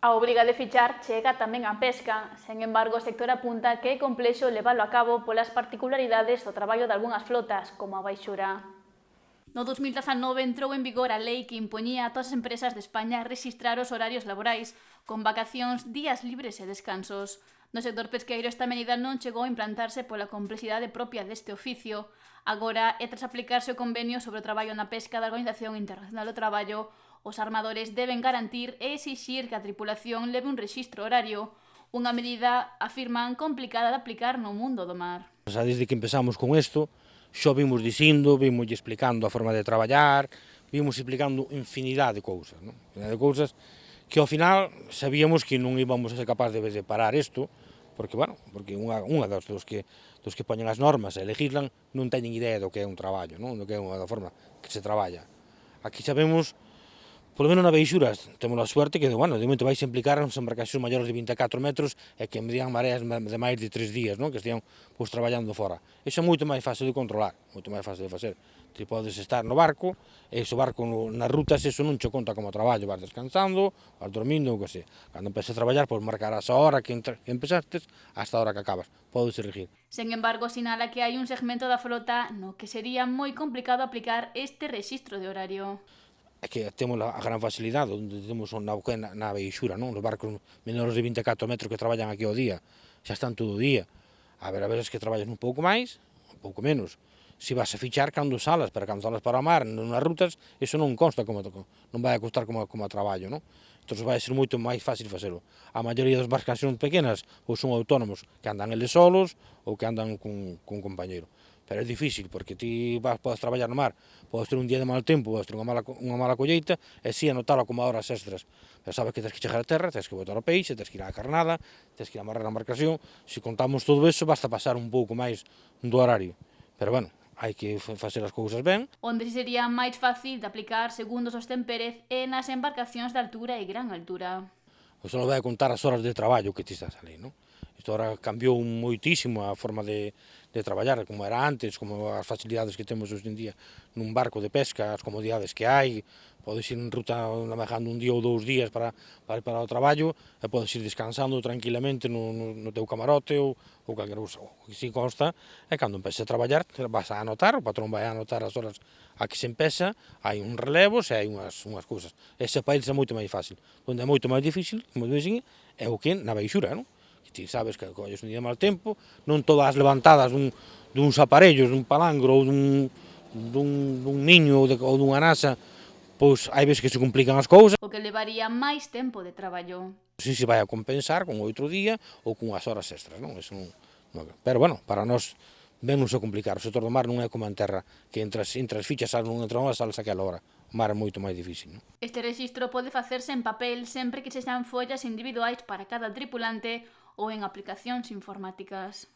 A obriga de fichar chega tamén á pesca. Sen embargo, o sector apunta que é complexo leválo a cabo polas particularidades do traballo de algunhas flotas, como a baixura. No 2019 entrou en vigor a lei que impoñía a todas as empresas de España registrar os horarios laborais, con vacacións, días libres e descansos. No sector pesqueiro esta medida non chegou a implantarse pola complexidade propia deste oficio. Agora, e tras aplicarse o convenio sobre o traballo na pesca da Organización Internacional do Traballo, os armadores deben garantir e exixir que a tripulación leve un rexistro horario, unha medida, afirman, complicada de aplicar no mundo do mar. Xa desde que empezamos con isto, xo vimos dicindo, vimos explicando a forma de traballar, vimos explicando infinidade de cousas, non? Infinidade de cousas que ao final sabíamos que non íbamos a ser capaz de parar isto, porque, bueno, porque unha dos que poñen as normas e legislan non teñen idea do que é un traballo, non? Do que é unha forma que se traballa. Aquí sabemos, polo menos na Baixura, temos a suerte que, bueno, de momento vais implicar as embarcacións maiores de 24 metros e que medían mareas de máis de 3 días, non? Que estian pois, traballando fora. Iso é moito máis fácil de controlar, moito máis fácil de facer. Ti podes estar no barco, e se o barco nas rutas, eso non che conta como traballo, vas descansando, vas dormindo, o que sei. Cando empeces a traballar, podes marcarás a hora que empezastes hasta a hora que acabas. Podes elegir. Sen embargo, sinala que hai un segmento da flota no que sería moi complicado aplicar este rexistro de horario. É que temos a gran facilidade, onde temos na Baixura, non? Os barcos menores de 24 metros que traballan aquí ao día, xa están todo o día. A veces que traballas un pouco máis, un pouco menos. Se vas a fichar cando salas, pero cando salas para o mar, nas rutas, iso non consta non vai a costar como a traballo, non? Entón vai ser moito máis fácil facelo. A maioría das embarcacións pequenas ou son autónomos que andan eles solos ou que andan cun compañeiro. Pero é difícil, porque ti podes traballar no mar, podes ter un día de mal tempo, podes ter unha mala colleita, e si anotala como horas extras. Pero sabes que tens que chegar a terra, tens que botar o peixe, tens que ir á carnada, tens que ir a amarrar a embarcación. Se contamos todo eso, basta pasar un pouco máis do horario. Pero, bueno, hai que facer as cousas ben. Onde si sería máis fácil de aplicar, segundo sostén Pérez, é nas embarcacións de altura e gran altura. Isto non vai a contar as horas de traballo que ti estás ali, non? Isto ahora cambiou moitísimo a forma de traballar, como era antes, como as facilidades que temos hoxe en día nun barco de pesca, as comodidades que hai, podes ir en ruta navegando un día ou 2 días para ir para o traballo, e podes ir descansando tranquilamente no teu camarote ou calquer cousa. O que si consta é cando empeces a traballar, vas a anotar, o patrón vai a anotar as horas a que se empeza, hai uns relevos e hai unhas cousas. Ese para eles é moito máis fácil. Onde é moito máis difícil, como dicen, é o que na Baixura, non? Ti sabes que colles un día de mal tempo, non todas as levantadas duns aparellos, dun palangro ou dun niño ou dunha nasa, pois hai veces que se complican as cousas. O que levaría máis tempo de traballo. Si se vai a compensar con outro día ou con as horas extras, non? Eso non. Pero, bueno, para nós ben non se complicar. O sector do mar non é como en terra, que entre as fichas non entran salas aquela hora. O mar é moito máis difícil, non? Este rexistro pode facerse en papel sempre que sexan follas individuais para cada tripulante ou en aplicacións informáticas.